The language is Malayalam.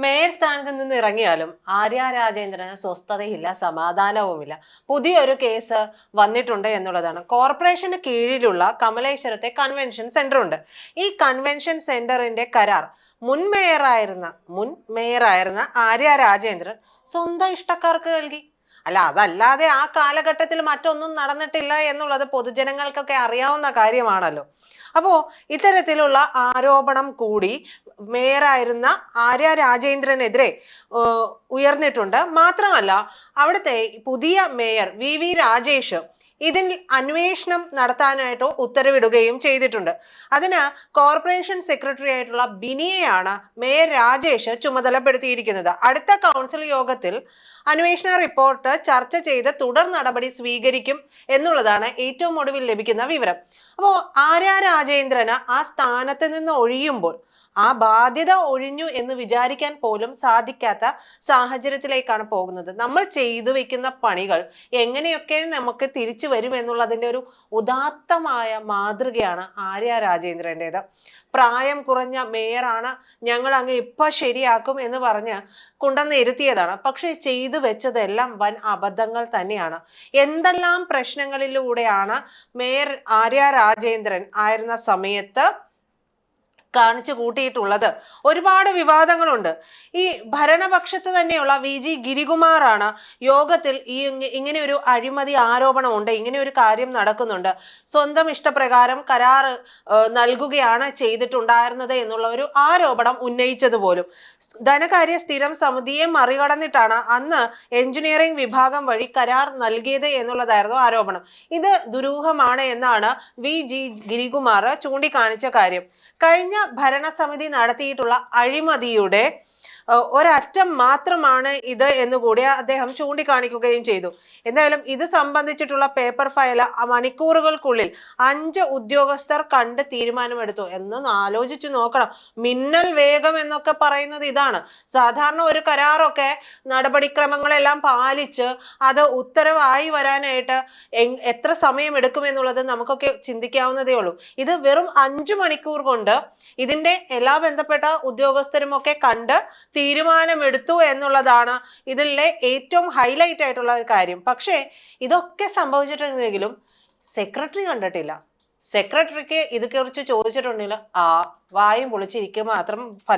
മേയർ സ്ഥാനത്ത് നിന്ന് ഇറങ്ങിയാലും ആര്യ രാജേന്ദ്രന് സ്വസ്ഥതയില്ല, സമാധാനവുമില്ല. പുതിയൊരു കേസ് വന്നിട്ടുണ്ട് എന്നുള്ളതാണ്. കോർപ്പറേഷന് കീഴിലുള്ള കമലേശ്വരത്തെ കൺവെൻഷൻ സെന്റർ ഉണ്ട്. ഈ കൺവെൻഷൻ സെന്ററിന്റെ കരാർ മുൻ മേയറായിരുന്ന ആര്യ രാജേന്ദ്രൻ സ്വന്തം ഇഷ്ടക്കാർക്ക് നൽകി. അതല്ലാതെ ആ കാലഘട്ടത്തിൽ മറ്റൊന്നും നടന്നിട്ടില്ല എന്നുള്ളത് പൊതുജനങ്ങൾക്കൊക്കെ അറിയാവുന്ന കാര്യമാണല്ലോ. അപ്പോ ഇത്തരത്തിലുള്ള ആരോപണം കൂടി മേയറായിരുന്ന ആര്യ രാജേന്ദ്രനെതിരെ ഉയർന്നിട്ടുണ്ട്. മാത്രമല്ല, അവിടുത്തെ പുതിയ മേയർ വി രാജേഷ് ഇതിൽ അന്വേഷണം നടത്താനായിട്ട് ഉത്തരവിടുകയും ചെയ്തിട്ടുണ്ട്. അതിന് കോർപ്പറേഷൻ സെക്രട്ടറി ആയിട്ടുള്ള ബിനിയെയാണ് മേയർ രാജേഷ് ചുമതലപ്പെടുത്തിയിരിക്കുന്നത്. അടുത്ത കൗൺസിൽ യോഗത്തിൽ അന്വേഷണ റിപ്പോർട്ട് ചർച്ച ചെയ്ത് തുടർ നടപടി സ്വീകരിക്കും എന്നുള്ളതാണ് ഏറ്റവും ഒടുവിൽ ലഭിക്കുന്ന വിവരം. അപ്പോൾ ആര്യ രാജേന്ദ്രന് ആ സ്ഥാനത്ത് നിന്ന് ഒഴിയുമ്പോൾ ആ ബാധ്യത ഒഴിഞ്ഞു എന്ന് വിചാരിക്കാൻ പോലും സാധിക്കാത്ത സാഹചര്യത്തിലേക്കാണ് പോകുന്നത്. നമ്മൾ ചെയ്തു വെക്കുന്ന പണികൾ എങ്ങനെയൊക്കെ നമുക്ക് തിരിച്ചു വരും എന്നുള്ളതിൻ്റെ ഒരു ഉദാത്തമായ മാതൃകയാണ് ആര്യ രാജേന്ദ്രൻ്റെത്. പ്രായം കുറഞ്ഞ മേയറാണ്, ഞങ്ങൾ അങ്ങ് ഇപ്പൊ ശരിയാക്കും എന്ന് പറഞ്ഞ് കൊണ്ടുവന്ന് ഇരുത്തിയതാണ്. പക്ഷെ ചെയ്തു വെച്ചതെല്ലാം വൻ അബദ്ധങ്ങൾ തന്നെയാണ്. എന്തെല്ലാം പ്രശ്നങ്ങളിലൂടെയാണ് മേയർ ആര്യ രാജേന്ദ്രൻ ആയിരുന്ന സമയത്ത് കാണിച്ചു കൂട്ടിയിട്ടുള്ളത്. ഒരുപാട് വിവാദങ്ങളുണ്ട്. ഈ ഭരണപക്ഷത്ത് തന്നെയുള്ള VG ഗിരികുമാറാണ് യോഗത്തിൽ ഇങ്ങനെ ഒരു അഴിമതി ആരോപണമുണ്ട്, ഇങ്ങനെ ഒരു കാര്യം നടക്കുന്നുണ്ട്, സ്വന്തം ഇഷ്ടപ്രകാരം കരാർ നൽകുകയാണ് ചെയ്തിട്ടുണ്ടായിരുന്നത് എന്നുള്ള ഒരു ആരോപണം ഉന്നയിച്ചത് പോലും. ധനകാര്യ സ്ഥിരം സമിതിയെ മറികടന്നിട്ടാണ് അന്ന് എഞ്ചിനീയറിംഗ് വിഭാഗം വഴി കരാർ നൽകിയത് എന്നുള്ളതായിരുന്നു ആരോപണം. ഇത് ദുരൂഹമാണ് എന്നാണ് VG ഗിരികുമാർ ചൂണ്ടിക്കാണിച്ച കാര്യം. കഴിഞ്ഞ ഭരണസമിതി നടത്തിയിട്ടുള്ള അഴിമതിയുടെ ഒരറ്റം മാത്രമാണ് ഇത് എന്നുകൂടി അദ്ദേഹം ചൂണ്ടിക്കാണിക്കുകയും ചെയ്തു. എന്തായാലും ഇത് സംബന്ധിച്ചിട്ടുള്ള പേപ്പർ ഫയൽ മണിക്കൂറുകൾക്കുള്ളിൽ 5 ഉദ്യോഗസ്ഥർ കണ്ട് തീരുമാനമെടുത്തു. എന്നൊന്ന് ആലോചിച്ചു നോക്കണം. മിന്നൽ വേഗം എന്നൊക്കെ പറയുന്നത് ഇതാണ്. സാധാരണ ഒരു കരാറൊക്കെ നടപടിക്രമങ്ങളെല്ലാം പാലിച്ച് അത് ഉത്തരവായി വരാനായിട്ട് എത്ര സമയം എടുക്കുമെന്നുള്ളത് നമുക്കൊക്കെ ചിന്തിക്കാവുന്നതേ ഉള്ളൂ. ഇത് വെറും 5 മണിക്കൂർ കൊണ്ട് ഇതിന്റെ എല്ലാ ബന്ധപ്പെട്ട ഉദ്യോഗസ്ഥരും ഒക്കെ കണ്ട് തീരുമാനമെടുത്തു എന്നുള്ളതാണ് ഇതിലെ ഏറ്റവും ഹൈലൈറ്റ് ആയിട്ടുള്ള ഒരു കാര്യം. പക്ഷേ ഇതൊക്കെ സംഭവിച്ചിട്ടുണ്ടെങ്കിലും സെക്രട്ടറി കണ്ടിട്ടില്ല. സെക്രട്ടറിക്ക് ഇത് കുറിച്ച് ചോദിച്ചിട്ടുണ്ടെങ്കിൽ വായും പൊളിച്ചിരിക്കുക മാത്രം